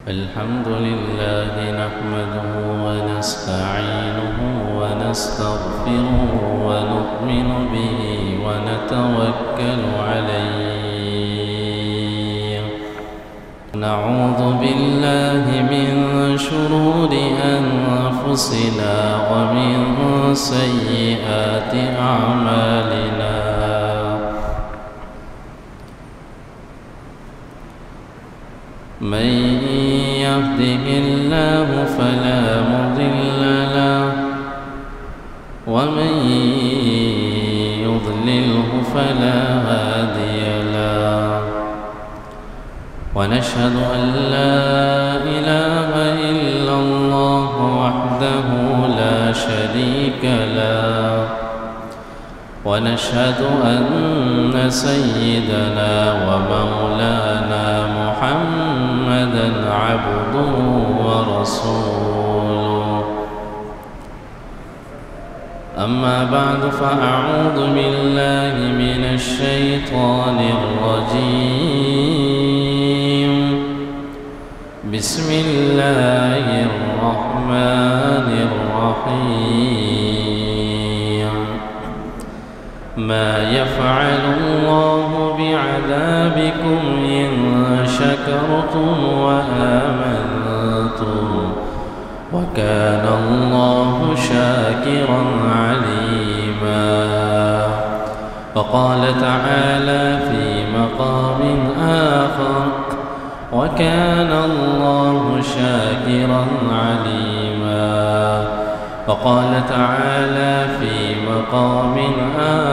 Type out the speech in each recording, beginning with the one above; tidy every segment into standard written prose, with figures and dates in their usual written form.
الحمد لله نحمده ونستعينه ونستغفره ونؤمن به ونتوكل عليه. نعوذ بالله من شرور أنفسنا ومن سيئات أعمالنا. من يهده الله فلا مضل له ومن يضلله فلا هادي له. ونشهد أن لا إله إلا الله وحده لا شريك له. ونشهد أن سيدنا ومولانا محمدًا عبده ورسوله. أما بعد فأعوذ بالله من الشيطان الرجيم. بسم الله الرحمن الرحيم. ما يفعل الله بعذابكم إن شكرتم وآمنتم وكان الله شاكرا عليما. وقال تعالى في مقام آخر: وكان الله شاكرا عليما. وقال تعالى في مقام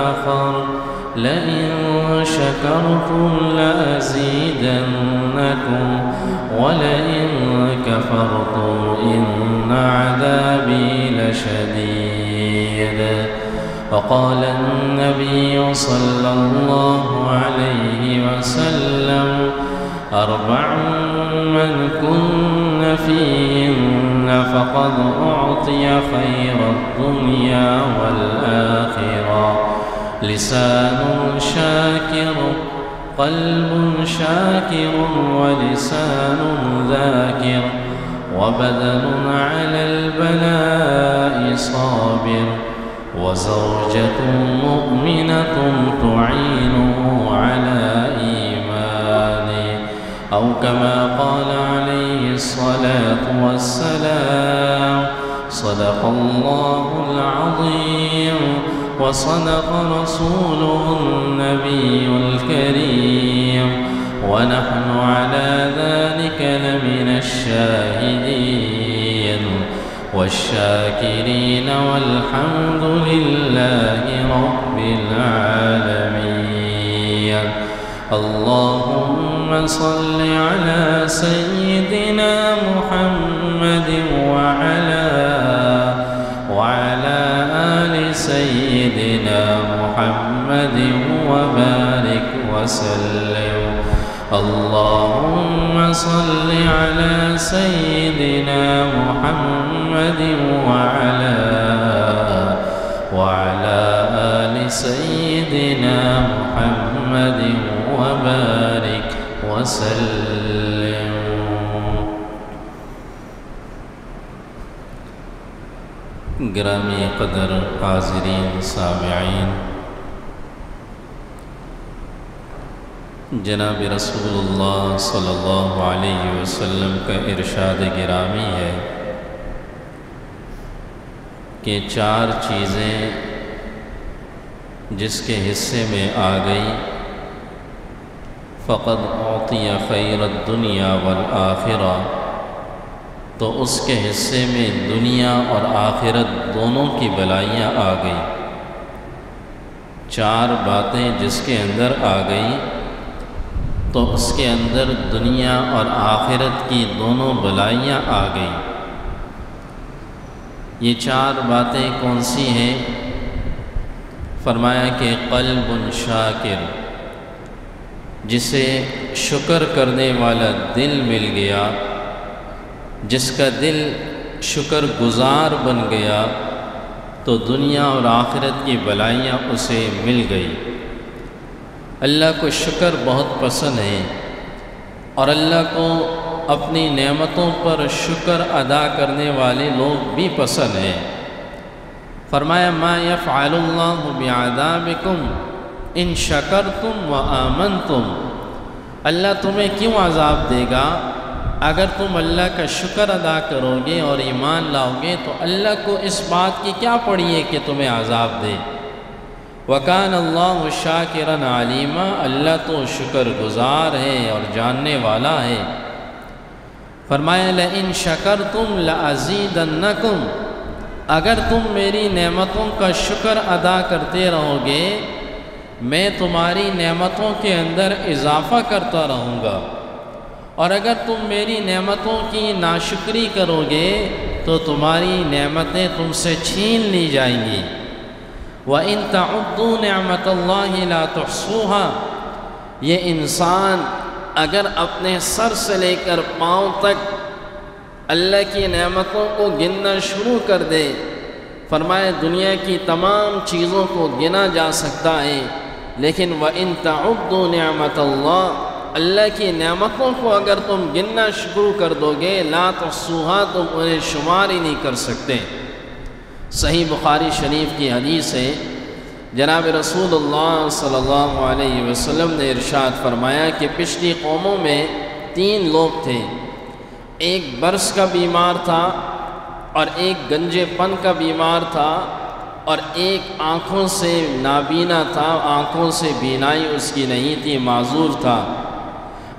آخر: لئن شكرتم لأزيدنكم ولئن كفرتم إن عذابي لشديد. وقال النبي صلى الله عليه وسلم: 4 من كن فيهن فقد أعطي خير الدنيا والآخرة: لسان شاكر، قلب شاكر، ولسان ذاكر، وبدن على البلاء صابر، وزوجة مؤمنة تعينه على إيمانه، أو كما قال عليه الصلاة والسلام. صدق الله العظيم وصدق رسوله النبي الكريم، ونحن على ذلك لمن الشاهدين والشاكرين، والحمد لله رب العالمين. اللهم صل على سيدنا محمد وعلى آل سيدنا محمد وبارك وسلم. اللهم صل على سيدنا محمد وعلى آل سيدنا محمد وبارك وسلم. گرامی قدر حاضرین سامعین، جناب رسول اللہ صلی اللہ علیہ وسلم کا ارشاد گرامی ہے کہ 4 چیزیں جس کے حصے میں آ گئی فقد اعطی خیر الدنیا والآخرہ، تو اس کے حصے میں دنیا اور آخرت دونوں کی بلائیاں آ گئی. 4 باتیں جس کے اندر آ گئی تو اس کے اندر دنیا اور آخرت کی دونوں بلائیاں آ گئیں. یہ 4 باتیں کون سی ہیں؟ فرمایا کہ قلب شاکر، جسے شکر کرنے والا دل مل گیا، جس کا دل شکر گزار بن گیا تو دنیا اور آخرت کی بلائیاں اسے مل گئی. اللہ کو شکر بہت پسند ہے اور اللہ کو اپنی نعمتوں پر شکر ادا کرنے والے لوگ بھی پسند ہیں۔ فرمایا ما یفعل اللہ بعذابکم ان شکرتم وآمنتم، اللہ تمہیں کیوں عذاب دے گا؟ اگر تم اللہ کا شکر ادا کرو گے اور ایمان لاؤ گے تو اللہ کو اس بات کی کیا پڑی ہے کہ تمہیں عذاب دے۔ وَكَانَ اللَّهُ شَاكِرًا عَلِيمًا، اللہ تو شکر گزار ہے اور جاننے والا ہے۔ فرمایا لَإِن شَكَرْتُمْ لَأَزِيدَنَّكُمْ، اگر تم میری نعمتوں کا شکر ادا کرتے رہو گے میں تمہاری نعمتوں کے اندر اضافہ کرتا رہوں گا، اور اگر تم میری نعمتوں کی ناشکری کرو گے تو تمہاری نعمتیں تم سے چھین لی جائیں گی۔ وَإِن تَعُدُّوا نِعْمَةَ اللَّهِ لَا تُحْصُوهَا، یہ انسان اگر اپنے سر سے لے کر پاؤں تک اللہ کی نعمتوں کو گننا شروع کر دے، فرمائے دنیا کی تمام چیزوں کو گنا جا سکتا ہے، لیکن وَإِن تَعُدُّوا نِعْمَةَ اللَّهِ، اللہ کی نعمتوں کو اگر تم گننا شروع کر دو گے لا تحصوها، تم انہیں شمار ہی نہیں کر سکتے۔ صحیح بخاری شریف کی حدیث ہے، جناب رسول اللہ صلی اللہ علیہ وسلم نے ارشاد فرمایا کہ پچھلی قوموں میں 3 لوگ تھے، ایک برس کا بیمار تھا اور ایک گنجے پن کا بیمار تھا اور ایک آنکھوں سے نابینا تھا، آنکھوں سے بینائی اس کی نہیں تھی، معذور تھا۔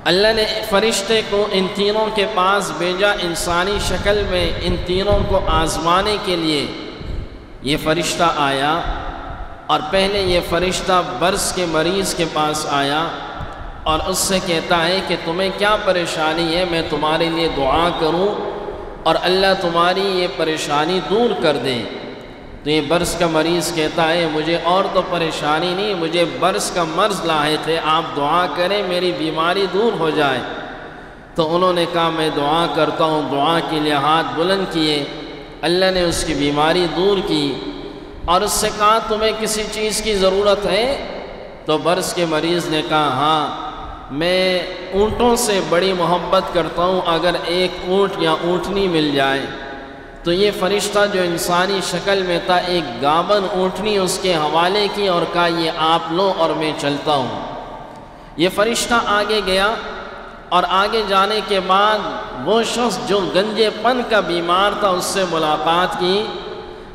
اللہ نے فرشتے کو ان تینوں کے پاس بھیجا انسانی شکل میں، ان تینوں کو آزمانے کے لیے۔ یہ فرشتہ آیا اور پہلے یہ فرشتہ برس کے مریض کے پاس آیا اور اس سے کہتا ہے کہ تمہیں کیا پریشانی ہے، میں تمہارے لیے دعا کروں اور اللہ تمہاری یہ پریشانی دور کر دے۔ تو یہ برس کا مریض کہتا ہے مجھے اور تو پریشانی نہیں، مجھے برس کا مرض لاحق ہے، آپ دعا کریں میری بیماری دور ہو جائے۔ تو انہوں نے کہا میں دعا کرتا ہوں، دعا کے لیے ہاتھ بلند کیے، اللہ نے اس کی بیماری دور کی اور اس سے کہا تمہیں کسی چیز کی ضرورت ہے؟ تو برس کے مریض نے کہا ہاں، میں اونٹوں سے بڑی محبت کرتا ہوں، اگر ایک اونٹ یا اونٹنی مل جائے۔ تو یہ فرشتہ جو انسانی شکل میں تھا ایک گابن اونٹنی اس کے حوالے کی اور کہا یہ آپ لو اور میں چلتا ہوں۔ یہ فرشتہ آگے گیا اور آگے جانے کے بعد وہ شخص جو گنجے پن کا بیمار تھا اس سے ملاقات کی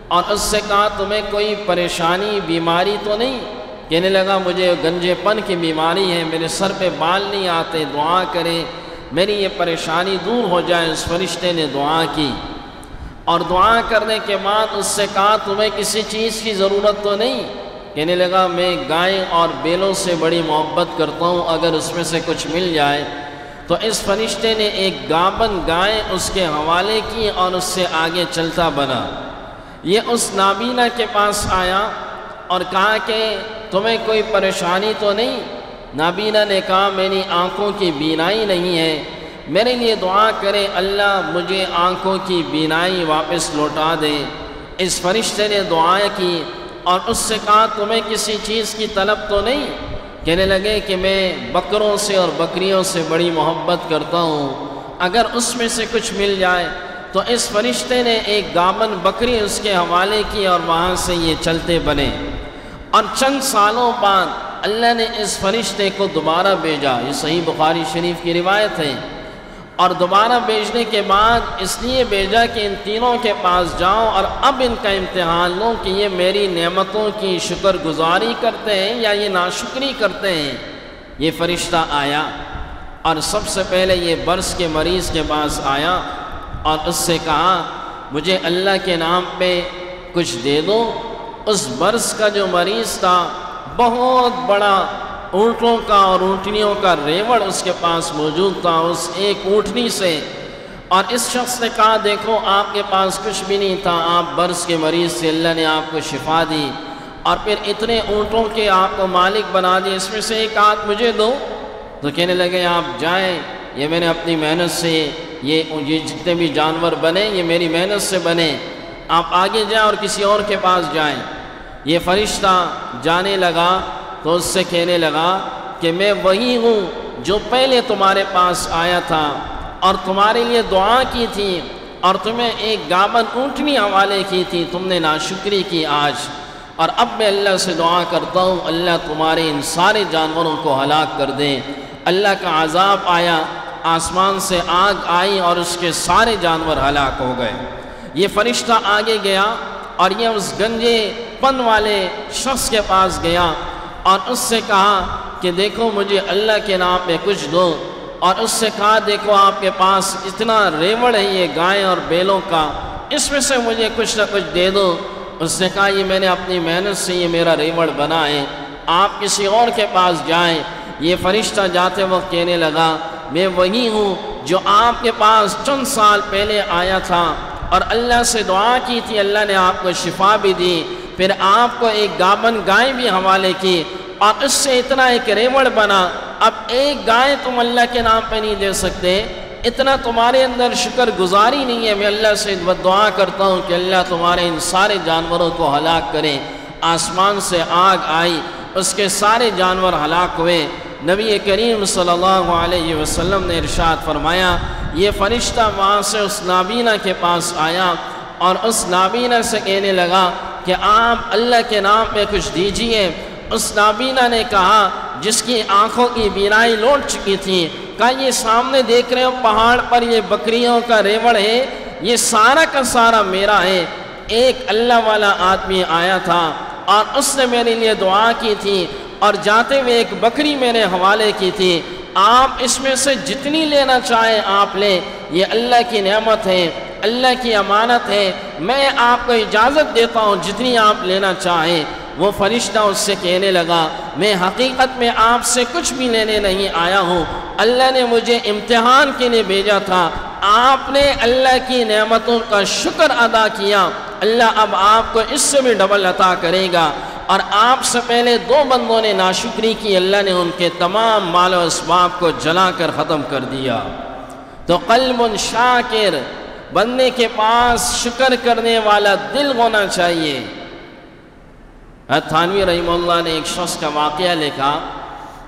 اور اس سے کہا تمہیں کوئی پریشانی بیماری تو نہیں؟ کہنے لگا مجھے گنجے پن کی بیماری ہے، میرے سر پہ بال نہیں آتے، دعا کریں میری یہ پریشانی دور ہو جائے۔ اس فرشتے نے دعا کی اور دعا کرنے کے بعد اس سے کہا تمہیں کسی چیز کی ضرورت تو نہیں؟ کہنے لگا میں گائے اور بیلوں سے بڑی محبت کرتا ہوں، اگر اس میں سے کچھ مل جائے۔ تو اس فرشتے نے ایک گابن گائے اس کے حوالے کی اور اس سے آگے چلتا بنا۔ یہ اس نابینا کے پاس آیا اور کہا کہ تمہیں کوئی پریشانی تو نہیں؟ نابینا نے کہا میری آنکھوں کی بینائی نہیں ہے، میرے لیے دعا کرے اللہ مجھے آنکھوں کی بینائی واپس لوٹا دے۔ اس فرشتے نے دعا کی اور اس سے کہا تمہیں کسی چیز کی طلب تو نہیں؟ کہنے لگے کہ میں بکروں سے اور بکریوں سے بڑی محبت کرتا ہوں، اگر اس میں سے کچھ مل جائے۔ تو اس فرشتے نے ایک گابن بکری اس کے حوالے کی اور وہاں سے یہ چلتے بنے۔ اور چند سالوں بعد اللہ نے اس فرشتے کو دوبارہ بھیجا، یہ صحیح بخاری شریف کی روایت ہے۔ اور دوبارہ بھیجنے کے بعد اس لیے بھیجا کہ ان تینوں کے پاس جاؤ اور اب ان کا امتحان لو کہ یہ میری نعمتوں کی شکر گزاری کرتے ہیں یا یہ ناشکری کرتے ہیں۔ یہ فرشتہ آیا اور سب سے پہلے یہ برس کے مریض کے پاس آیا اور اس سے کہا مجھے اللہ کے نام پہ کچھ دے دو۔ اس برس کا جو مریض تھا بہت بڑا اونٹوں کا اور اونٹنیوں کا ریوڑ اس کے پاس موجود تھا اس ایک اونٹنی سے، اور اس شخص نے کہا دیکھو آپ کے پاس کچھ بھی نہیں تھا، آپ برس کے مریض سے اللہ نے آپ کو شفا دی اور پھر اتنے اونٹوں کے آپ کو مالک بنا دی، اس میں سے ایک آدھ مجھے دو۔ تو کہنے لگے آپ جائیں، یہ میں نے اپنی محنت سے یہ جتنے بھی جانور بنے یہ میری محنت سے بنے، آپ آگے جائیں اور کسی اور کے پاس جائیں۔ یہ فرشتہ جانے لگا تو اس سے کہنے لگا کہ میں وہی ہوں جو پہلے تمہارے پاس آیا تھا، اور تمہارے لیے دعا کی تھی اور تمہیں ایک گابن اونٹنی حوالے کی تھی، تم نے ناشکری کی آج، اور اب میں اللہ سے دعا کرتا ہوں اللہ تمہارے ان سارے جانوروں کو ہلاک کر دے۔ اللہ کا عذاب آیا، آسمان سے آگ آئی اور اس کے سارے جانور ہلاک ہو گئے۔ یہ فرشتہ آگے گیا اور یہ اس گنجے پن والے شخص کے پاس گیا اور اس سے کہا کہ دیکھو مجھے اللہ کے نام پہ کچھ دو، اور اس سے کہا دیکھو آپ کے پاس اتنا ریوڑ ہے یہ گائے اور بیلوں کا، اس میں سے مجھے کچھ نہ کچھ دے دو۔ اس نے کہا یہ میں نے اپنی محنت سے یہ میرا ریوڑ بنا ہے، آپ کسی اور کے پاس جائیں۔ یہ فرشتہ جاتے وقت کہنے لگا میں وہی ہوں جو آپ کے پاس چند سال پہلے آیا تھا اور اللہ سے دعا کی تھی، اللہ نے آپ کو شفا بھی دی، پھر آپ کو ایک گابن گائے بھی حوالے کی اور اس سے اتنا ایک ریوڑ بنا۔ اب ایک گائے تم اللہ کے نام پہ نہیں دے سکتے، اتنا تمہارے اندر شکر گزاری نہیں ہے۔ میں اللہ سے دعا کرتا ہوں کہ اللہ تمہارے ان سارے جانوروں کو ہلاک کرے۔ آسمان سے آگ آئی، اس کے سارے جانور ہلاک ہوئے۔ نبی کریم صلی اللہ علیہ وسلم نے ارشاد فرمایا یہ فرشتہ وہاں سے اس نابینا کے پاس آیا اور اس نابینا سے کہنے لگا کہ آپ اللہ کے نام پہ کچھ دیجئے۔ اس نابینا نے کہا جس کی آنکھوں کی بینائی لوٹ چکی تھی، کہا یہ سامنے دیکھ رہے ہو پہاڑ پر یہ بکریوں کا ریوڑ ہے، یہ سارا کا سارا میرا ہے۔ ایک اللہ والا آدمی آیا تھا اور اس نے میرے لیے دعا کی تھی اور جاتے ہوئے ایک بکری میرے حوالے کی تھی، آپ اس میں سے جتنی لینا چاہیں آپ لیں، یہ اللہ کی نعمت ہے، اللہ کی امانت ہے، میں آپ کو اجازت دیتا ہوں جتنی آپ لینا چاہیں۔ وہ فرشتہ اس سے کہنے لگا میں حقیقت میں آپ سے کچھ بھی لینے نہیں آیا ہوں، اللہ نے مجھے امتحان کے لیے بھیجا تھا، آپ نے اللہ کی نعمتوں کا شکر ادا کیا، اللہ اب آپ کو اس سے بھی ڈبل عطا کرے گا۔ اور آپ سے پہلے دو بندوں نے ناشکری کی، اللہ نے ان کے تمام مال و اسباب کو جلا کر ختم کر دیا۔ تو قلب شاکر، بندے کے پاس شکر کرنے والا دل ہونا چاہیے۔ تھانوی رحمہ اللہ نے ایک شخص کا واقعہ لکھا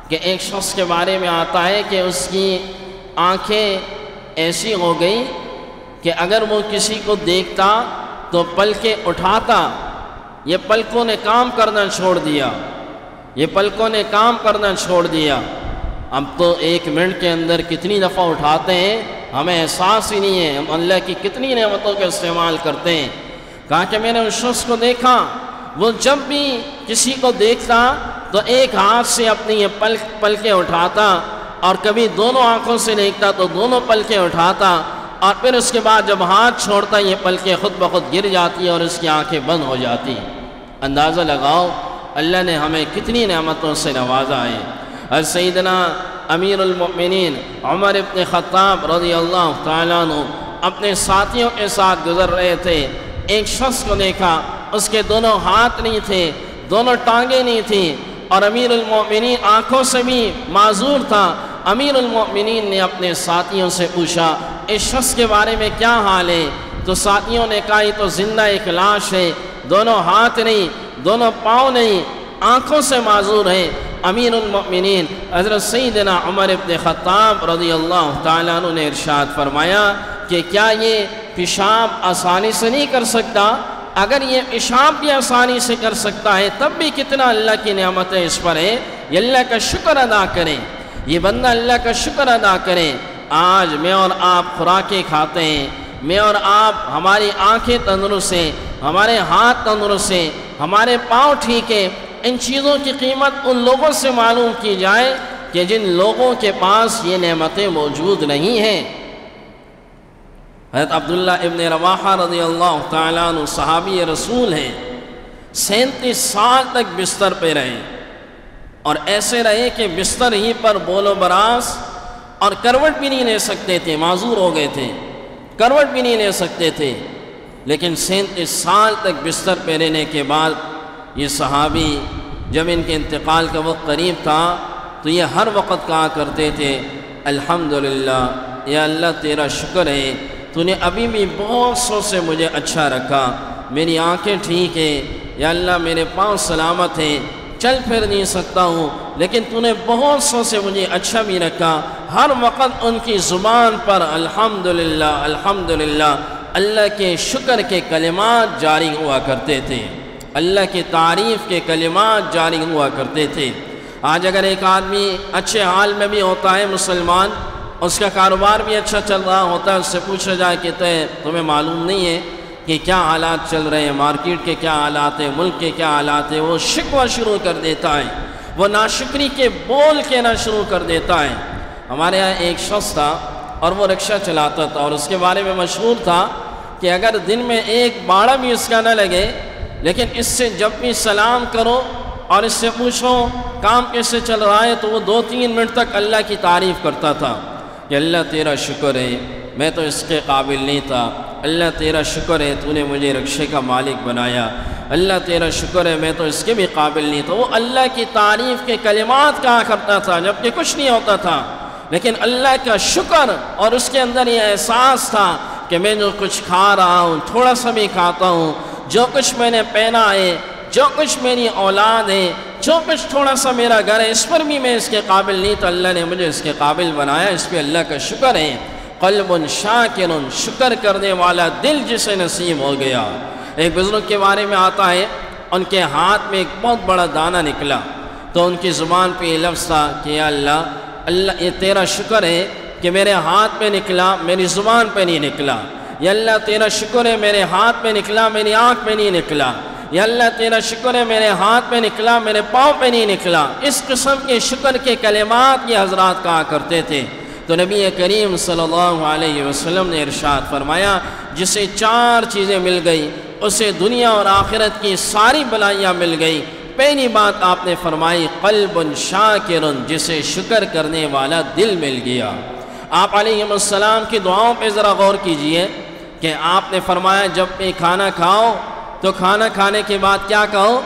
کہ ایک شخص کے بارے میں آتا ہے کہ اس کی آنکھیں ایسی ہو گئی کہ اگر وہ کسی کو دیکھتا تو پلکیں اٹھاتا، یہ پلکوں نے کام کرنا چھوڑ دیا، یہ پلکوں نے کام کرنا چھوڑ دیا۔ اب تو ایک منٹ کے اندر کتنی دفعہ اٹھاتے ہیں ہمیں احساس ہی نہیں ہے، ہم اللہ کی کتنی نعمتوں کا استعمال کرتے ہیں۔ کہا کہ میں نے اس شخص کو دیکھا، وہ جب بھی کسی کو دیکھتا تو ایک ہاتھ سے اپنی یہ پلکیں اٹھاتا اور کبھی دونوں آنکھوں سے دیکھتا تو دونوں پلکیں اٹھاتا، اور پھر اس کے بعد جب ہاتھ چھوڑتا یہ پلکیں خود بخود گر جاتی اور اس کی آنکھیں بند ہو جاتی۔ اندازہ لگاؤ اللہ نے ہمیں کتنی نعمتوں سے نوازا ہے۔ اور سیدنا امیر المؤمنین عمر ابن خطاب رضی اللہ تعالیٰ عنہ اپنے ساتھیوں کے ساتھ گزر رہے تھے، ایک شخص کو دیکھا، اس کے دونوں ہاتھ نہیں تھے، دونوں ٹانگیں نہیں تھیں، اور امیر المؤمنین آنکھوں سے بھی معذور تھا۔ امیر المؤمنین نے اپنے ساتھیوں سے پوچھا اس شخص کے بارے میں کیا حال ہے؟ تو ساتھیوں نے کہا یہ تو زندہ ایک لاش ہے، دونوں ہاتھ نہیں، دونوں پاؤں نہیں، آنکھوں سے معذور ہے۔ امیر المؤمنین حضرت سیدنا عمر ابن خطاب رضی اللہ تعالیٰ عنہ نے ارشاد فرمایا کہ کیا یہ پیشاب آسانی سے نہیں کر سکتا؟ اگر یہ پیشاب بھی آسانی سے کر سکتا ہے تب بھی کتنا اللہ کی نعمتیں اس پر ہے، یہ اللہ کا شکر ادا کریں، یہ بندہ اللہ کا شکر ادا کریں۔ آج میں اور آپ خوراکیں کھاتے ہیں، میں اور آپ ہماری آنکھیں تندرست ہیں، ہمارے ہاتھ تندرست ہیں، ہمارے پاؤں ٹھیک ہیں۔ ان چیزوں کی قیمت ان لوگوں سے معلوم کی جائے کہ جن لوگوں کے پاس یہ نعمتیں موجود نہیں ہیں۔ حضرت عبداللہ ابن رواحہ رضی اللہ تعالیٰ عنہ صحابی رسول ہیں، 37 سال تک بستر پہ رہے اور ایسے رہے کہ بستر ہی پر بول و براس اور کروٹ بھی نہیں لے سکتے تھے، معذور ہو گئے تھے، کروٹ بھی نہیں لے سکتے تھے۔ لیکن 37 سال تک بستر پہ رہنے کے بعد یہ صحابی جب ان کے انتقال کا وقت قریب تھا تو یہ ہر وقت کہا کرتے تھے الحمدللہ، یا اللہ تیرا شکر ہے، تو نے ابھی بھی بہت سو سے مجھے اچھا رکھا، میری آنکھیں ٹھیک ہیں، یا اللہ میرے پاؤں سلامت ہیں، چل پھر نہیں سکتا ہوں لیکن تو نے بہت سو سے مجھے اچھا بھی رکھا، ہر وقت ان کی زبان پر الحمدللہ الحمدللہ اللہ کے شکر کے کلمات جاری ہوا کرتے تھے، اللہ کی تعریف کے کلمات جاری ہوا کرتے تھے۔ آج اگر ایک آدمی اچھے حال میں بھی ہوتا ہے مسلمان، اس کا کاروبار بھی اچھا چل رہا ہوتا ہے، اس سے پوچھا جائے کہ تمہیں معلوم نہیں ہے کہ کیا حالات چل رہے ہیں، مارکیٹ کے کیا حالات ہیں، ملک کے کیا حالات ہیں، وہ شکوہ شروع کر دیتا ہے، وہ ناشکری کے بول کہنا شروع کر دیتا ہے۔ ہمارے یہاں ایک شخص تھا اور وہ رکشہ چلاتا تھا، اور اس کے بارے میں مشہور تھا کہ اگر دن میں ایک باڑا بھی اس کا نہ لگے، لیکن اس سے جب بھی سلام کرو اور اس سے پوچھو کام کیسے چل رہا ہے، تو وہ 2-3 منٹ تک اللہ کی تعریف کرتا تھا کہ اللہ تیرا شکر ہے، میں تو اس کے قابل نہیں تھا، اللہ تیرا شکر ہے تو نے مجھے رکشے کا مالک بنایا، اللہ تیرا شکر ہے میں تو اس کے بھی قابل نہیں تھا۔ وہ اللہ کی تعریف کے کلمات کہا کرتا تھا جبکہ کچھ نہیں ہوتا تھا، لیکن اللہ کا شکر اور اس کے اندر یہ احساس تھا کہ میں جو کچھ کھا رہا ہوں تھوڑا سا بھی کھاتا ہوں، جو کچھ میں نے پہنا ہے، جو کچھ میری اولاد ہے، جو کچھ تھوڑا سا میرا گھر ہے، اس پر بھی میں اس کے قابل نہیں تو اللہ نے مجھے اس کے قابل بنایا، اس پہ اللہ کا شکر ہے۔ قلب شاکر، شکر کرنے والا دل جسے نصیب ہو گیا۔ ایک بزرگ کے بارے میں آتا ہے، ان کے ہاتھ میں ایک بہت بڑا دانہ نکلا تو ان کی زبان پہ یہ لفظ تھا کہ یا اللہ یہ تیرا شکر ہے کہ میرے ہاتھ پہ نکلا، میری زبان پہ نہیں نکلا، یا اللہ تیرا شکر ہے میرے ہاتھ پہ نکلا، میری آنکھ پہ نہیں نکلا، یا اللہ تیرا شکر ہے میرے ہاتھ پہ نکلا، میرے پاؤں پہ نہیں نکلا۔ اس قسم کے شکر کے کلمات یہ حضرات کہا کرتے تھے۔ تو نبی کریم صلی اللہ علیہ وسلم نے ارشاد فرمایا جسے 4 چیزیں مل گئی اسے دنیا اور آخرت کی ساری بلائیاں مل گئی۔ پہلی بات آپ نے فرمائی قلب شاکر، جسے شکر کرنے والا دل مل گیا۔ آپ علیہ السلام کی دعاؤں پہ ذرا غور کیجئے کہ آپ نے فرمایا جب بھی کھانا کھاؤ تو کھانا کھانے کے بعد کیا کہو؟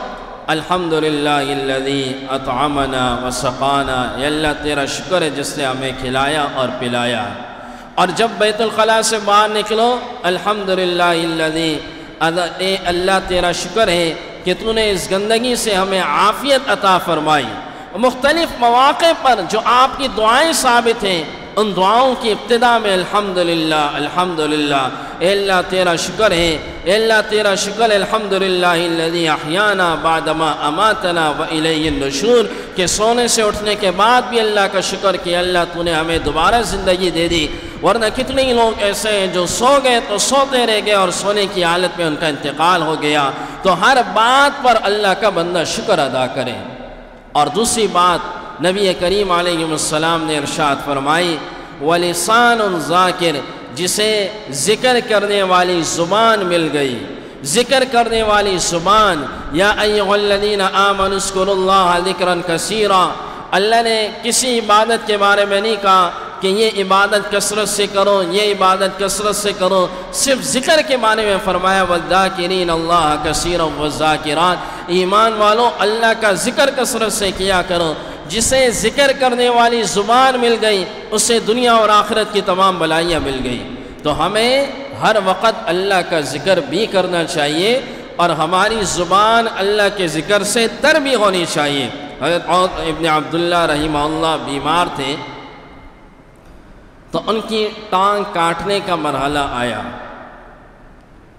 الحمدللہ الذی اطعمنا وسقانا، یا اللہ تیرا شکر ہے جس نے ہمیں کھلایا اور پلایا۔ اور جب بیت الخلاء سے باہر نکلو الحمدللہ الذی، اے اللہ تیرا شکر ہے کہ تو نے اس گندگی سے ہمیں عافیت عطا فرمائی۔ مختلف مواقع پر جو آپ کی دعائیں ثابت ہیں، ان دعاؤں کی ابتدا میں الحمدللہ الحمدللہ، اے اللہ تیرا شکر ہے، اے اللہ تیرا شکر ہے، الحمدللہ الذی احیانا بعدما اماتنا والیہ النشور، کہ سونے سے اٹھنے کے بعد بھی اللہ کا شکر کہ اللہ تو نے ہمیں دوبارہ زندگی دے دی، ورنہ کتنے لوگ ایسے ہیں جو سو گئے تو سوتے رہ گئے اور سونے کی حالت میں ان کا انتقال ہو گیا۔ تو ہر بات پر اللہ کا بندہ شکر ادا کرے۔ اور دوسری بات نبی کریم علیہ السلام نے ارشاد فرمائی وَلِسَانٌ ذَاكِرٌ، جسے ذکر کرنے والی زبان مل گئی، ذکر کرنے والی زبان۔ یا ایھا الذین آمنوا اذکروا اللہ ذکرا کثیرا، اللہ نے کسی عبادت کے بارے میں نہیں کہا کہ یہ عبادت کثرت سے کرو، یہ عبادت کثرت سے کرو، صرف ذکر کے بارے میں فرمایا وَالذَّاكِرِينَ اللَّهَ كَثِيرًا وَالذَّاكِرَاتِ، ایمان والو اللہ کا ذکر کثرت سے کیا کرو۔ جسے ذکر کرنے والی زبان مل گئی اسے دنیا اور آخرت کی تمام بلائیاں مل گئی۔ تو ہمیں ہر وقت اللہ کا ذکر بھی کرنا چاہیے اور ہماری زبان اللہ کے ذکر سے تر بھی ہونی چاہیے۔ حضرت عوف ابن عبداللہ رحمہ اللہ بیمار تھے تو ان کی ٹانگ کاٹنے کا مرحلہ آیا،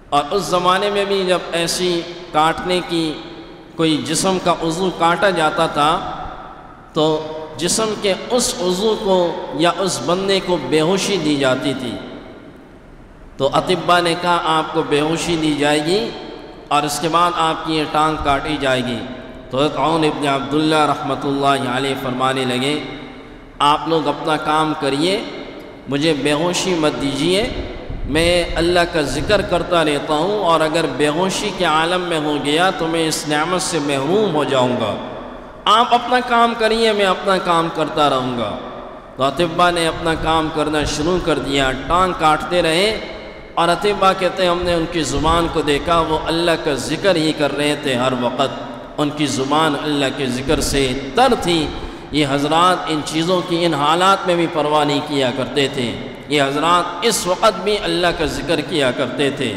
اور اس زمانے میں بھی جب ایسی کاٹنے کی کوئی جسم کا عضو کاٹا جاتا تھا تو جسم کے اس عضو کو یا اس بندے کو بے ہوشی دی جاتی تھی۔ تو اطباء نے کہا آپ کو بے ہوشی دی جائے گی اور اس کے بعد آپ کی یہ ٹانگ کاٹی جائے گی۔ تو حضرت عون ابن عبداللہ رحمۃ اللہ علیہ فرمانے لگے آپ لوگ اپنا کام کریے، مجھے بے ہوشی مت دیجیے، میں اللہ کا ذکر کرتا رہتا ہوں، اور اگر بے ہوشی کے عالم میں ہو گیا تو میں اس نعمت سے محروم ہو جاؤں گا۔ آپ اپنا کام کریے، میں اپنا کام کرتا رہوں گا۔ تو اطباء نے اپنا کام کرنا شروع کر دیا، ٹانگ کاٹتے رہے، اور اطباء کہتے ہیں ہم نے ان کی زبان کو دیکھا وہ اللہ کا ذکر ہی کر رہے تھے، ہر وقت ان کی زبان اللہ کے ذکر سے تر تھی۔ یہ حضرات ان چیزوں کی ان حالات میں بھی پرواہ نہیں کیا کرتے تھے، یہ حضرات اس وقت بھی اللہ کا ذکر کیا کرتے تھے۔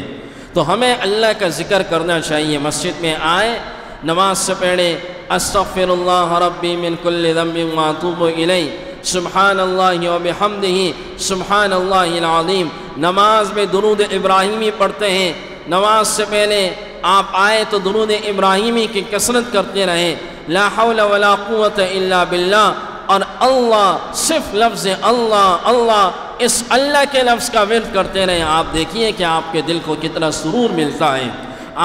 تو ہمیں اللہ کا ذکر کرنا چاہیے، مسجد میں آئے نماز سے پہلے استغفر اللہ ربی من کل ذنب واتوب الیہ، سبحان اللہ و بحمدہ سبحان اللہ العظیم۔ نماز میں درود ابراہیمی پڑھتے ہیں، نماز سے پہلے آپ آئے تو درود ابراہیمی کی کثرت کرتے رہیں، لا حول ولا قوت الا باللہ، اور اللہ، صرف لفظ اللہ اللہ، اس اللہ کے لفظ کا ورد کرتے رہیں۔ آپ دیکھیے کہ آپ کے دل کو کتنا سرور ملتا ہے،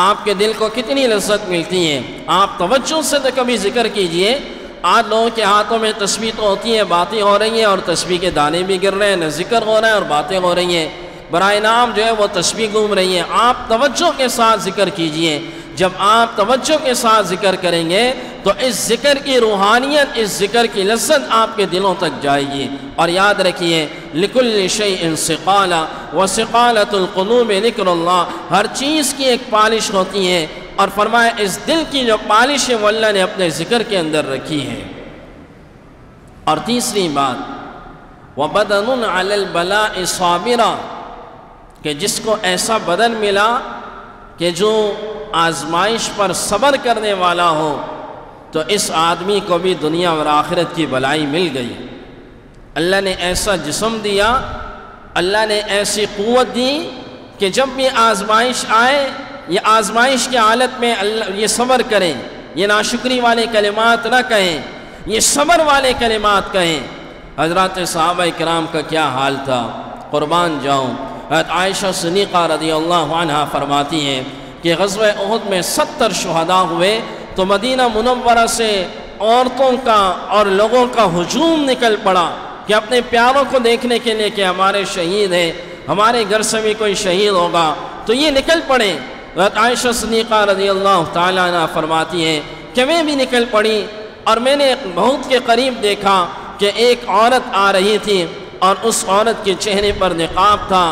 آپ کے دل کو کتنی لذت ملتی ہے۔ آپ توجہ سے تو کبھی ذکر کیجئے۔ آج لوگوں کے ہاتھوں میں تسبیح تو ہوتی ہے، باتیں ہو رہی ہیں اور تسبیح کے دانے بھی گر رہے ہیں، نہ ذکر ہو رہا ہے اور باتیں ہو رہی ہیں، برائے نام جو ہے وہ تسبیح گھوم رہی ہے۔ آپ توجہ کے ساتھ ذکر کیجئے۔ جب آپ توجہ کے ساتھ ذکر کریں گے تو اس ذکر کی روحانیت، اس ذکر کی لذت آپ کے دلوں تک جائے گی۔ اور یاد رکھیے، لِكُلِّ شَيْءٍ سِقَالَةٌ وَسِقَالَةُ الْقُلُوبِ ذِكْرُ اللَّهِ، ہر چیز کی ایک پالش ہوتی ہے، اور فرمایا اس دل کی جو پالش ہے وہ اللہ نے اپنے ذکر کے اندر رکھی ہے۔ اور تیسری بات، وَبَدَنٌ عَلَى الْبَلَاءِ صَابِرًا، کہ جس کو ایسا بدن ملا کہ جو آزمائش پر صبر کرنے والا ہو، تو اس آدمی کو بھی دنیا اور آخرت کی بلائی مل گئی۔ اللہ نے ایسا جسم دیا، اللہ نے ایسی قوت دی کہ جب بھی آزمائش آئے، یہ آزمائش کی حالت میں یہ صبر کریں، یہ ناشکری والے کلمات نہ کہیں، یہ صبر والے کلمات کہیں۔ حضرات صحابہ کرام کا کیا حال تھا، قربان جاؤں۔ حضرت عائشہ صدیقہ رضی اللہ عنہا فرماتی ہیں کہ غزوہ احد میں 70 شہداء ہوئے تو مدینہ منورہ سے عورتوں کا اور لوگوں کا ہجوم نکل پڑا کہ اپنے پیاروں کو دیکھنے کے لیے کہ ہمارے شہید ہیں، ہمارے گھر سے بھی کوئی شہید ہوگا، تو یہ نکل پڑے۔ حضرت عائشہ صدیقہ رضی اللہ تعالیٰ عنہ فرماتی ہیں کہ میں بھی نکل پڑی، اور میں نے بہت کے قریب دیکھا کہ ایک عورت آ رہی تھی، اور اس عورت کے چہرے پر نقاب تھا،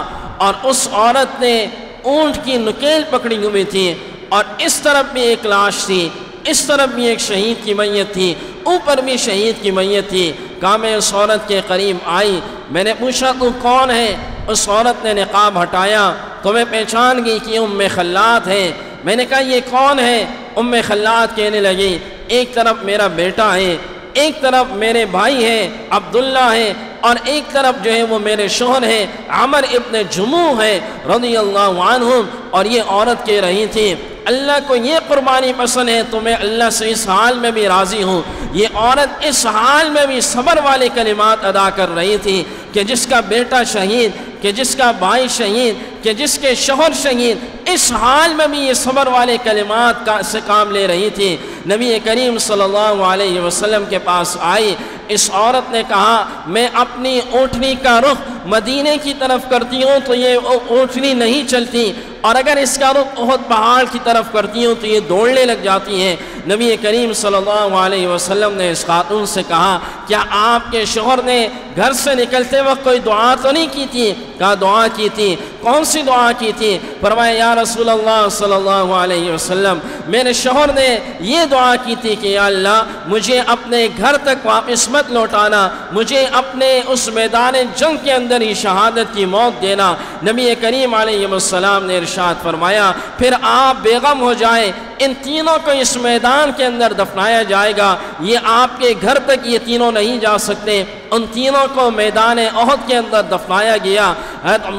اور اس عورت نے اونٹ کی نکیل پکڑی ہوئی تھی، اور اس طرف بھی ایک لاش تھی، اس طرف بھی ایک شہید کی میت تھی، اوپر بھی شہید کی میت تھی۔ کہا میں اس عورت کے قریب آئی، میں نے پوچھا تو کون ہے؟ اس عورت نے نقاب ہٹایا تو میں پہچان گئی کہ ام خلاد ہے۔ میں نے کہا یہ کون ہے؟ ام خلاد کہنے لگی ایک طرف میرا بیٹا ہے، ایک طرف میرے بھائی ہیں عبداللہ ہے، اور ایک طرف جو ہے وہ میرے شوہر ہیں عمر ابن جموح ہے رضی اللہ عنہم۔ اور یہ عورت کہہ رہی تھی اللہ کو یہ قربانی پسند ہے تو میں اللہ سے اس حال میں بھی راضی ہوں۔ یہ عورت اس حال میں بھی صبر والے کلمات ادا کر رہی تھی کہ جس کا بیٹا شہید، کہ جس کا بھائی شہید، کہ جس کے شوہر شہید، اس حال میں بھی یہ صبر والے کلمات سے کام لے رہی تھی۔ نبی کریم صلی اللہ علیہ وسلم کے پاس آئی، اس عورت نے کہا میں اپنی اونٹنی کا رخ مدینے کی طرف کرتی ہوں تو یہ اونٹنی نہیں چلتی، اور اگر اس کا رخ احد پہاڑ کی طرف کرتی ہوں تو یہ دوڑنے لگ جاتی ہیں۔ نبی کریم صلی اللہ علیہ وسلم نے اس خاتون سے کہا کیا آپ کے شوہر نے گھر سے نکلتے وقت کوئی دعا تو نہیں کی تھی؟ کہا دعا کی تھی۔ کون سی دعا کی تھی؟ فرمایا یا رسول اللہ صلی اللہ علیہ وسلم میرے شوہر نے یہ دعا کی تھی کہ یا اللہ مجھے اپنے گھر تک واپس مت لوٹانا، مجھے اپنے اس میدان جنگ کے اندر ہی شہادت کی موت دینا۔ نبی کریم علیہ السلام نے ارشاد فرمایا پھر آپ بے غم ہو جائیں، ان تینوں کو اس میدان کے اندر دفنایا جائے گا، یہ آپ کے گھر تک یہ تینوں نہیں جا سکتے۔ ان تینوں کو میدان احد کے اندر دفنایا گیا۔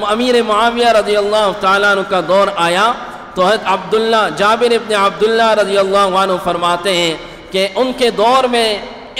امیر معاویہ رضی اللہ تعالیٰ عنہ کا دور آیا تو حضرت عبداللہ جابر ابن عبداللہ رضی اللہ عنہ فرماتے ہیں کہ ان کے دور میں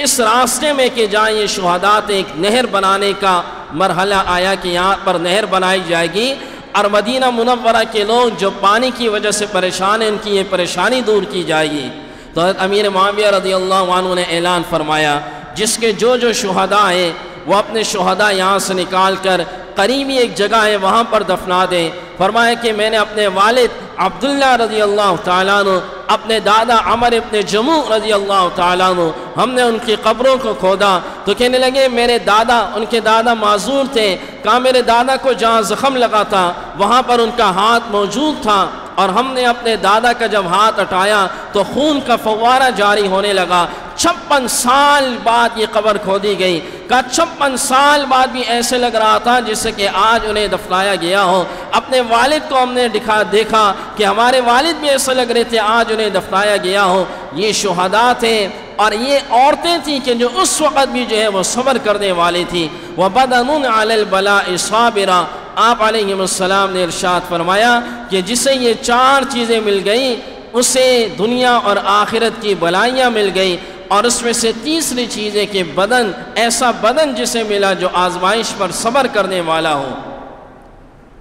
اس راستے میں کہ جائیں یہ شہدات ایک نہر بنانے کا مرحلہ آیا کہ یہاں پر نہر بنائی جائے گی، اور مدینہ منورہ کے لوگ جو پانی کی وجہ سے پریشان ہیں ان کی یہ پریشانی دور کی جائے گی۔ تو حضرت امیر معاویہ رضی اللہ عنہ نے اعلان فرمایا جس کے جو شہداء ہیں وہ اپنے شہداء یہاں سے نکال کر قریبی ایک جگہ ہے وہاں پر دفنا دیں۔ فرمایا کہ میں نے اپنے والد عبداللہ رضی اللہ تعالیٰ عنہ، اپنے دادا عمر ابن جموح رضی اللہ تعالیٰ عنہ، ہم نے ان کی قبروں کو کھودا تو کہنے لگے میرے دادا، ان کے دادا معذور تھے، کہا میرے دادا کو جہاں زخم لگا تھا وہاں پر ان کا ہاتھ موجود تھا، اور ہم نے اپنے دادا کا جب ہاتھ ہٹایا تو خون کا فوارہ جاری ہونے لگا۔ 56 سال بعد یہ قبر کھودی گئی۔ کہا 56 سال بعد بھی ایسے لگ رہا تھا جیسے کہ آج انہیں دفنایا گیا ہو۔ اپنے والد کو ہم نے دیکھا کہ ہمارے والد بھی ایسے لگ رہے تھے آج انہیں دفنایا گیا ہو۔ یہ شہداء تھے، اور یہ عورتیں تھیں کہ جو اس وقت بھی جو ہے وہ صبر کرنے والی تھیں. وَبَدَنٌ عَلَى الْبَلَاءِ صَابِرًا. آپ علیہ السلام نے ارشاد فرمایا کہ جسے یہ 4 چیزیں مل گئیں اسے دنیا اور آخرت کی بلائیاں مل گئیں. اور اس میں سے تیسری چیز ہے کہ بدن، ایسا بدن جسے ملا جو آزمائش پر صبر کرنے والا ہو.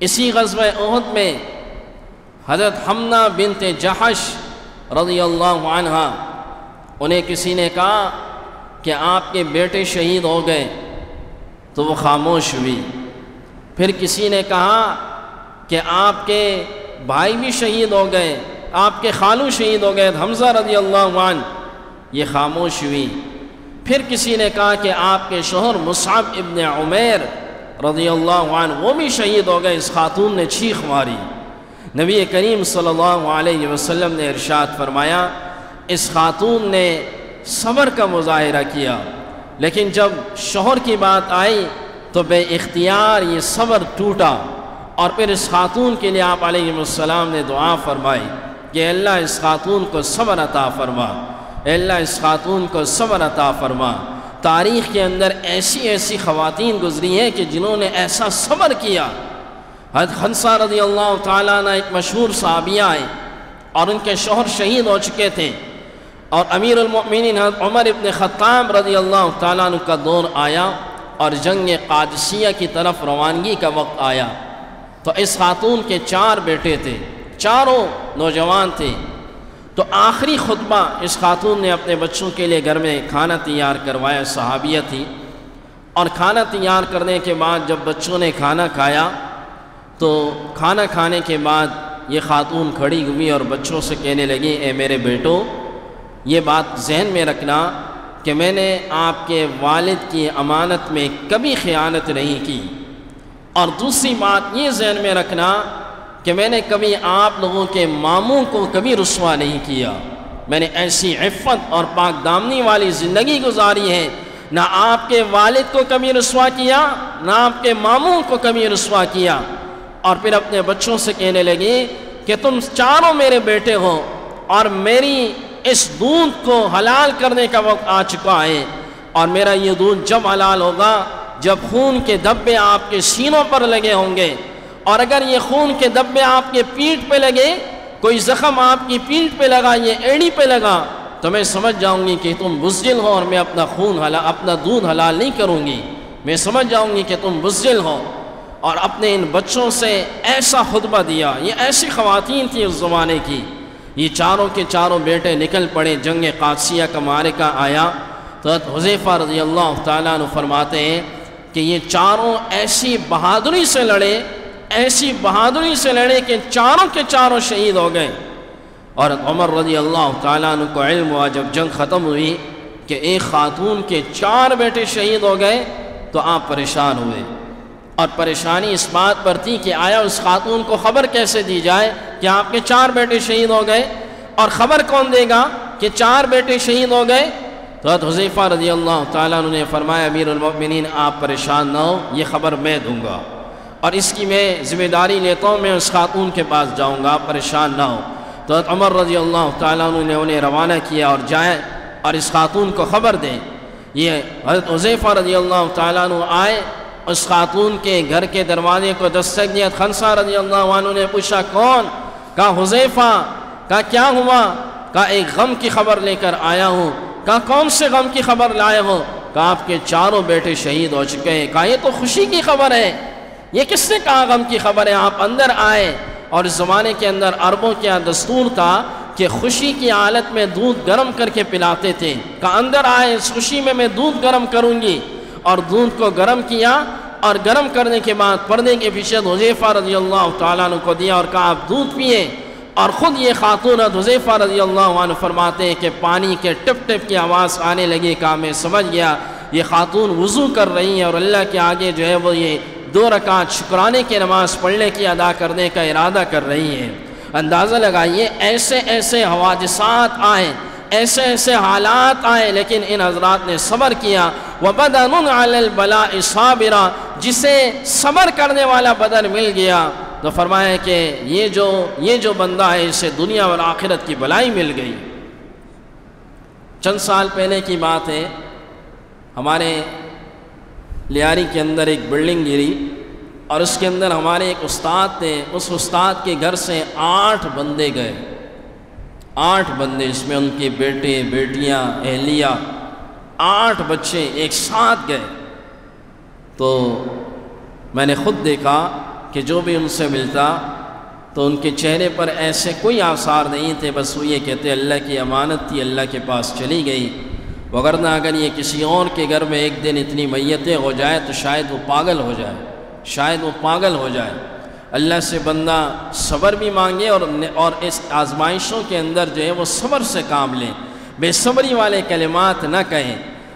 اسی غزوہ احد میں حضرت حمنہ بنت جحش رضی اللہ عنہ، انہیں کسی نے کہا کہ آپ کے بیٹے شہید ہو گئے تو وہ خاموش ہوئی. پھر کسی نے کہا کہ آپ کے بھائی بھی شہید ہو گئے، آپ کے خالو شہید ہو گئے حمزہ رضی اللہ عنہ، یہ خاموش ہوئی. پھر کسی نے کہا کہ آپ کے شوہر مصعب ابن عمیر رضی اللہ عنہ وہ بھی شہید ہو گئے. اس خاتون نے چیخ ماری. نبی کریم صلی اللہ علیہ وسلم نے ارشاد فرمایا اس خاتون نے صبر کا مظاہرہ کیا، لیکن جب شوہر کی بات آئی تو بے اختیار یہ صبر ٹوٹا. اور پھر اس خاتون کے لیے آپ علیہ السلام نے دعا فرمائی کہ اللہ اس خاتون کو صبر عطا فرما، اللہ اس خاتون کو صبر عطا فرما. تاریخ کے اندر ایسی خواتین گزری ہیں کہ جنہوں نے ایسا صبر کیا. حضرت حنسہ رضی اللہ تعالیٰ عنہ ایک مشہور صحابیہ ہیں اور ان کے شوہر شہید ہو چکے تھے، اور امیر المؤمنین حضرت عمر ابن خطاب رضی اللہ تعالیٰ عنہ کا دور آیا اور جنگ قادسیہ کی طرف روانگی کا وقت آیا. تو اس خاتون کے 4 بیٹے تھے، چاروں نوجوان تھے. تو آخری خطبہ اس خاتون نے اپنے بچوں کے لیے گھر میں کھانا تیار کروایا، صحابیہ تھی. اور کھانا تیار کرنے کے بعد جب بچوں نے کھانا کھایا تو کھانا کھانے کے بعد یہ خاتون کھڑی ہوئی اور بچوں سے کہنے لگی اے میرے بیٹو، یہ بات ذہن میں رکھنا کہ میں نے آپ کے والد کی امانت میں کبھی خیانت نہیں کی. اور دوسری بات یہ ذہن میں رکھنا کہ میں نے کبھی آپ لوگوں کے ماموں کو کبھی رسوا نہیں کیا. میں نے ایسی عفت اور پاک دامنی والی زندگی گزاری ہے، نہ آپ کے والد کو کبھی رسوا کیا، نہ آپ کے ماموں کو کبھی رسوا کیا. اور پھر اپنے بچوں سے کہنے لگی کہ تم چاروں میرے بیٹے ہو اور میری اس دودھ کو حلال کرنے کا وقت آ چکا ہے. اور میرا یہ دودھ جب حلال ہوگا جب خون کے دھبے آپ کے سینوں پر لگے ہوں گے. اور اگر یہ خون کے دھبے آپ کے پیٹھ پہ لگے، کوئی زخم آپ کی پیٹھ پہ لگا، یہ ایڑی پہ لگا، تو میں سمجھ جاؤں گی کہ تم بزدل ہو اور میں اپنا دودھ حلال نہیں کروں گی. میں سمجھ جاؤں گی کہ تم بزدل ہو. اور اپنے ان بچوں سے ایسا خطبہ دیا. یہ ایسی خواتین تھی اس زمانے کی. یہ چاروں کے چاروں بیٹے نکل پڑے. جنگ قادسیہ کا معرکہ آیا تو حضرت حذیفہ رضی اللہ تعالیٰ عنہ فرماتے ہیں کہ یہ چاروں ایسی بہادری سے لڑے، ایسی بہادری سے لڑے کہ چاروں کے چاروں شہید ہو گئے. اور عمر رضی اللہ تعالیٰ عنہ کو علم ہوا جب جنگ ختم ہوئی کہ ایک خاتون کے 4 بیٹے شہید ہو گئے تو آپ پریشان ہوئے. اور پریشانی اس بات پر تھی کہ آیا اس خاتون کو خبر کیسے دی جائے کہ آپ کے 4 بیٹے شہید ہو گئے، اور خبر کون دے گا کہ 4 بیٹے شہید ہو گئے. تو حضرت حذیفہ رضی اللہ تعالیٰ عنہ نے فرمایا امیر المؤمنین آپ پریشان نہ ہو، یہ خبر میں دوں گا اور اس کی میں ذمہ داری لیتا ہوں، میں اس خاتون کے پاس جاؤں گا، آپ پریشان نہ ہو. تو حضرت عمر رضی اللہ تعالیٰ عنہ نے انہیں روانہ کیا اور جائے اور اس خاتون کو خبر دیں. یہ حضرت حذیفہ رضی اللہ تعالیٰ عنہ آئے، اس خاتون کے گھر کے دروازے کو دستک دیا. حنسہ رضی اللہ عنہ نے پوچھا کون؟ کہا حذیفہ. کہا کیا ہوا؟ کہا ایک غم کی خبر لے کر آیا ہوں. کہا کون سے غم کی خبر لائے ہو؟ کہا آپ کے 4 بیٹے شہید ہو چکے ہیں. کہا یہ تو خوشی کی خبر ہے. یہ کس نے کہا غم کی خبر ہے؟ آپ اندر آئے. اور اس زمانے کے اندر عربوں کے یہاں دستور تھا کہ خوشی کی حالت میں دودھ گرم کر کے پلاتے تھے. کہا اندر آئے، اس خوشی میں دودھ گرم کروں گی. اور دودھ کو گرم کیا اور گرم کرنے کے بعد پردے کے پیچھے حذیفہ رضی اللہ تعالیٰ عنہ کو دیا اور کہا آپ دودھ پیئے. اور خود یہ خاتون حذیفہ رضی اللہ عنہ فرماتے ہیں کہ پانی کے ٹپ ٹپ کی آواز آنے لگی. کہا میں سمجھ گیا یہ خاتون وضو کر رہی ہیں اور اللہ کے آگے جو ہے وہ یہ 2 رکعت شکرانے کی نماز پڑھنے کی ادا کرنے کا ارادہ کر رہی ہیں. اندازہ لگائیے ایسے حوادثات آئے، ایسے حالات آئے، لیکن ان حضرات نے صبر کیا. وَبَدَنٌ عَلَى الْبَلَاءِ صَابِرًا، جسے صبر کرنے والا بدن مل گیا تو فرمایا کہ یہ جو بندہ ہے اسے دنیا اور آخرت کی بلائی مل گئی. چند سال پہلے کی بات ہے، ہمارے لیاری کے اندر ایک بلڈنگ گری اور اس کے اندر ہمارے ایک استاد تھے، اس استاد کے گھر سے 8 بندے گئے، 8 بندے، اس میں ان کے بیٹے بیٹیاں اہلیہ 8 بچے ایک ساتھ گئے۔ تو میں نے خود دیکھا کہ جو بھی ان سے ملتا تو ان کے چہرے پر ایسے کوئی آثار نہیں تھے، بس وہ یہ کہتے اللہ کی امانت تھی، اللہ کے پاس چلی گئی، وگرنہ اگر یہ کسی اور کے گھر میں ایک دن اتنی میتیں ہو جائے تو شاید وہ پاگل ہو جائے، شاید وہ پاگل ہو جائے۔ اللہ سے بندہ صبر بھی مانگے اور اس آزمائشوں کے اندر جو ہے وہ صبر سے کام لیں، بے صبری والے کلمات نہ کہیں۔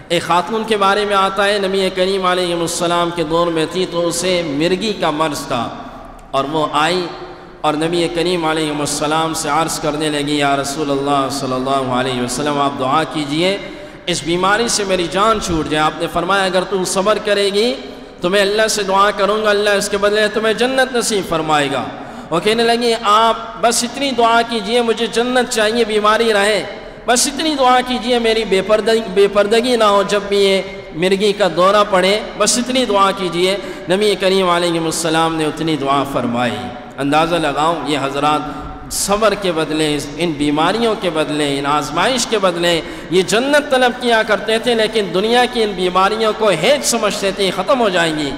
ایک خاتون کے بارے میں آتا ہے، نبی کریم علیہ السلام کے دور میں تھی تو اسے مرگی کا مرض تھا، اور وہ آئی اور نبی کریم علیہ السلام سے عرض کرنے لگی، یا رسول اللہ صلی اللہ علیہ وسلم آپ دعا کیجئے اس بیماری سے میری جان چھوٹ جائے۔ آپ نے فرمایا اگر تم صبر کرے گی تو میں اللہ سے دعا کروں گا، اللہ اس کے بدلے تمہیں جنت نصیب فرمائے گا۔ وہ کہنے لگی آپ بس اتنی دعا کیجئے، مجھے جنت چاہیے، بیماری رہے، بس اتنی دعا کیجئے میری بے پردگی نہ ہو جب بھی یہ مرگی کا دورہ پڑے، بس اتنی دعا کیجئے۔ نبی کریم علیہ السلام نے اتنی دعا فرمائی۔ اندازہ لگاؤ یہ حضرات صبر کے بدلے، ان بیماریوں کے بدلے، ان آزمائش کے بدلے یہ جنت طلب کیا کرتے تھے، لیکن دنیا کی ان بیماریوں کو ہیچ سمجھتے تھے ختم ہو جائیں گی۔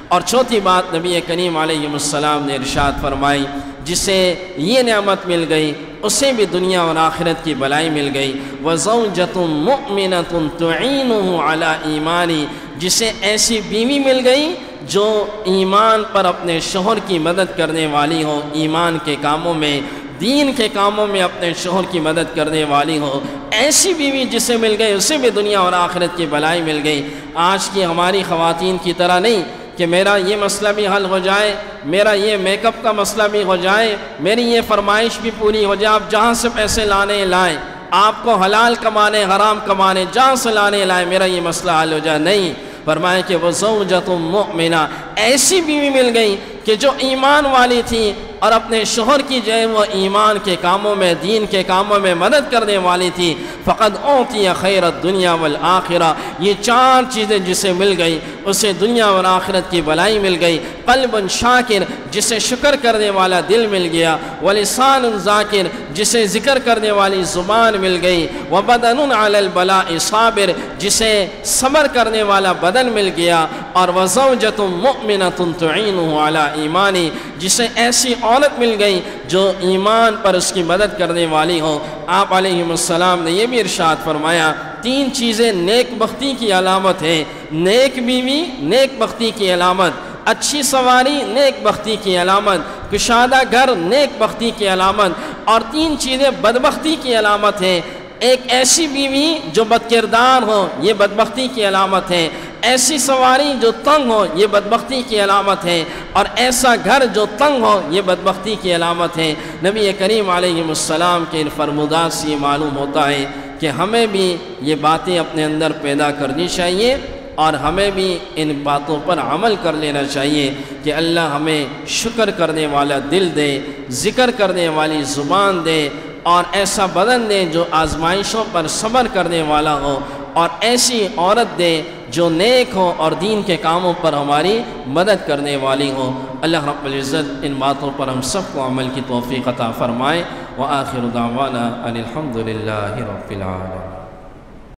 اور چوتھی بات نبی کریم علیہ السلام نے ارشاد فرمائی، جسے یہ نعمت مل گئی اسے بھی دنیا اور آخرت کی بلائی مل گئی۔ وَزَوْجَةٌ مُؤْمِنَةٌ تُعِينُهُ عَلَىٰ ایمانی، جسے ایسی بیوی مل گئی جو ایمان پر اپنے شوہر کی مدد کرنے والی ہو، ایمان کے کاموں میں، دین کے کاموں میں اپنے شوہر کی مدد کرنے والی ہو، ایسی بیوی جسے مل گئی اسے بھی دنیا اور آخرت کی بلائی مل گئی۔ آج کی ہماری خواتین کی طرح نہیں کہ میرا یہ مسئلہ بھی حل ہو جائے، میرا یہ میک اپ کا مسئلہ بھی ہو جائے، میری یہ فرمائش بھی پوری ہو جائے، آپ جہاں سے پیسے لانے لائیں، آپ کو حلال کمانے حرام کمانے جہاں سے لانے لائیں، میرا یہ مسئلہ حل ہو جائے، نہیں۔ فرمایا کہ وہ زوجۃ مؤمنہ، ایسی بیوی مل گئی کہ جو ایمان والی تھی اور اپنے شوہر کی جو ہے وہ ایمان کے کاموں میں، دین کے کاموں میں مدد کرنے والی تھی۔ فقد اعطی خیر الدنیا والآخرہ، یہ 4 چیزیں جسے مل گئی اسے دنیا اور آخرت کی بلائی مل گئی۔ قلب شاکر، جسے شکر کرنے والا دل مل گیا۔ ولسان ذاکر، جسے ذکر کرنے والی زبان مل گئی۔ وبدن علی البلاء صابر، جسے صبر کرنے والا بدن مل گیا۔ اور وزوجۃ مؤمنۃ تعینہ علی ایمانی، جسے ایسی عورت مل گئی جو ایمان پر اس کی مدد کرنے والی ہو۔ آپ علیہ السلام نے یہ بھی ارشاد فرمایا 3 چیزیں نیک بختی کی علامت ہے، نیک بیوی نیک بختی کی علامت، اچھی سواری نیک بختی کی علامت، کشادہ گھر نیک بختی کی علامت، اور 3 چیزیں بدبختی کی علامت ہیں۔ ایک ایسی بیوی جو بدکردار ہو یہ بدبختی کی علامت ہے، ایسی سواری جو تنگ ہو یہ بدبختی کی علامت ہے، اور ایسا گھر جو تنگ ہو یہ بدبختی کی علامت ہے۔ نبی کریم علیہ السلام کے ان فرمودات سے یہ معلوم ہوتا ہے کہ ہمیں بھی یہ باتیں اپنے اندر پیدا کرنی چاہیے اور ہمیں بھی ان باتوں پر عمل کر لینا چاہیے کہ اللہ ہمیں شکر کرنے والا دل دے، ذکر کرنے والی زبان دے، اور ایسا بدن دے جو آزمائشوں پر صبر کرنے والا ہو، اور ایسی عورت دے جو نیک ہو اور دین کے کاموں پر ہماری مدد کرنے والی ہو۔ اللہ رب العزت ان باتوں پر ہم سب کو عمل کی توفیق عطا فرمائے۔ وآخر دعوانا ان الحمد للہ رب العالمین۔